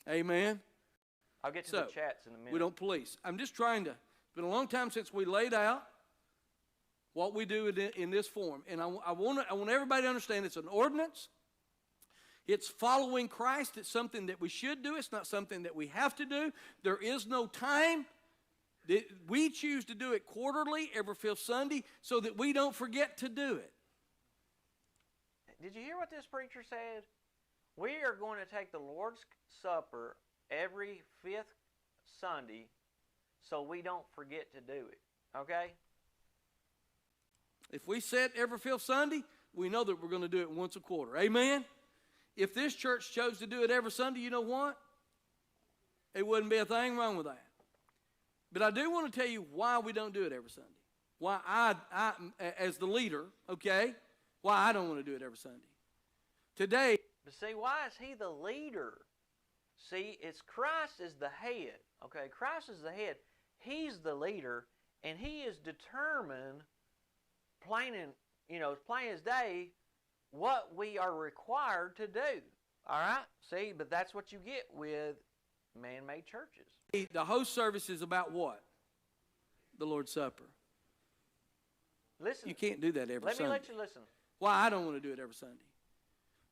Amen? I'll get to So, the chats in a minute. we don't police. I'm just trying to, it's been a long time since we laid out what we do in this form. And I want everybody to understand it's an ordinance. It's following Christ. It's something that we should do. It's not something that we have to do. There is no time. We choose to do it quarterly, every fifth Sunday, so that we don't forget to do it. Did you hear what this preacher said? We are going to take the Lord's Supper every fifth Sunday so we don't forget to do it. Okay? If we set every fifth Sunday, we know that we're going to do it once a quarter. Amen? If this church chose to do it every Sunday, you know what? It wouldn't be a thing wrong with that. But I do want to tell you why we don't do it every Sunday. Why I as the leader, okay, why I don't want to do it every Sunday. Today. But see, why is he the leader? See, it's Christ is the head. Okay, Christ is the head. He's the leader, and he is determined, plain as day, what we are required to do. All right? See, but that's what you get with man-made churches. The host service is about what? The Lord's Supper. Listen. You can't do that every Sunday. Let me let you listen. Why I don't want to do it every Sunday.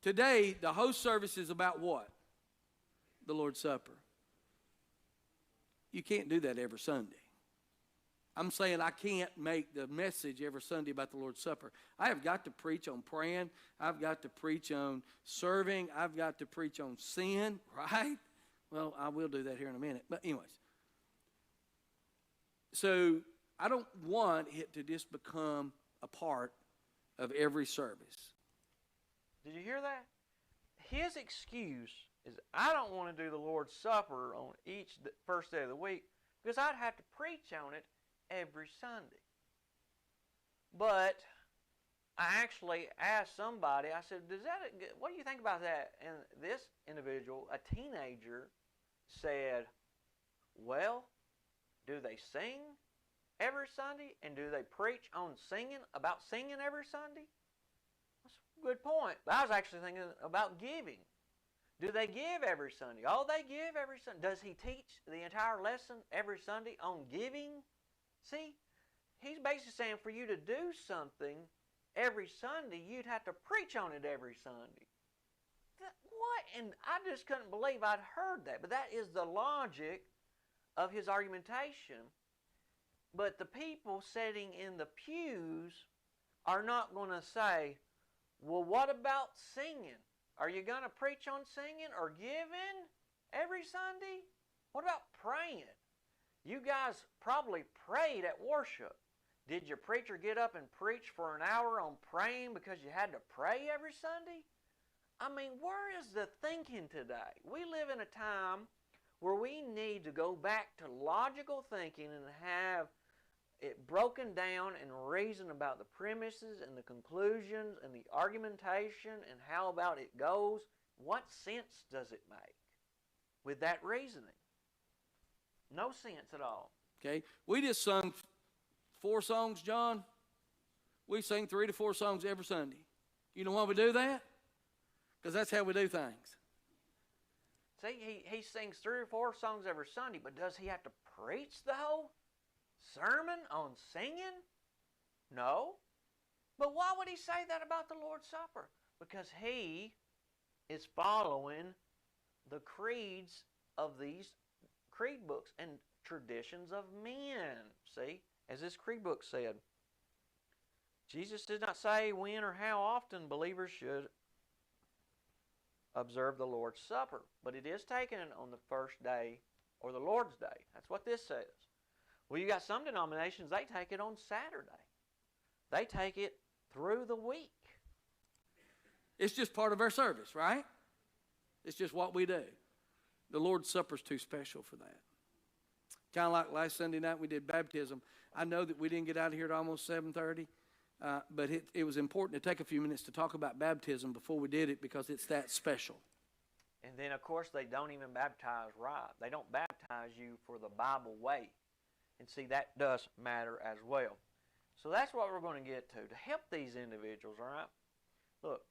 Today, the host service is about what? The Lord's Supper. You can't do that every Sunday. I'm saying I can't make the message every Sunday about the Lord's Supper. I have got to preach on praying. I've got to preach on serving. I've got to preach on sin, right? Well, I will do that here in a minute. But anyways. So I don't want it to just become a part of every service. Did you hear that? His excuse is, I don't want to do the Lord's Supper on each first day of the week because I'd have to preach on it every Sunday. But I actually asked somebody, I said, what do you think about that? And this individual, a teenager, said, well, do they sing every Sunday? And do they preach on singing, about singing every Sunday? That's a good point. But I was actually thinking about giving. Do they give every Sunday? Oh, they give every Sunday. Does he teach the entire lesson every Sunday on giving? See, he's basically saying for you to do something every Sunday, you'd have to preach on it every Sunday. What? And I just couldn't believe I'd heard that. But that is the logic of his argumentation. But the people sitting in the pews are not going to say, well, what about singing? Are you going to preach on singing or giving every Sunday? What about praying? You guys probably prayed at worship. Did your preacher get up and preach for an hour on praying because you had to pray every Sunday? I mean, where is the thinking today? We live in a time where we need to go back to logical thinking and have it broken down and reason about the premises and the conclusions and the argumentation and how about it goes. What sense does it make with that reasoning? No sense at all. Okay, we just sung 4 songs, John. We sing 3 to 4 songs every Sunday. You know why we do that? Because that's how we do things. See, he sings 3 or 4 songs every Sunday, but does he have to preach the whole sermon on singing? No. But why would he say that about the Lord's Supper? Because he is following the creeds of these creed books and traditions of men. See, as this creed book said, Jesus did not say when or how often believers should observe the Lord's Supper, but it is taken on the first day or the Lord's Day. That's what this says. Well, you got some denominations, they take it on Saturday. They take it through the week. It's just part of our service, right? It's just what we do. The Lord's Supper's too special for that. Kind of like last Sunday night we did baptism. I know that we didn't get out of here at almost 7:30, but it was important to take a few minutes to talk about baptism before we did it because it's that special. And then, of course, they don't even baptize right. They don't baptize you for the Bible way. And see, that does matter as well. So that's what we're going to get to help these individuals, all right? Look,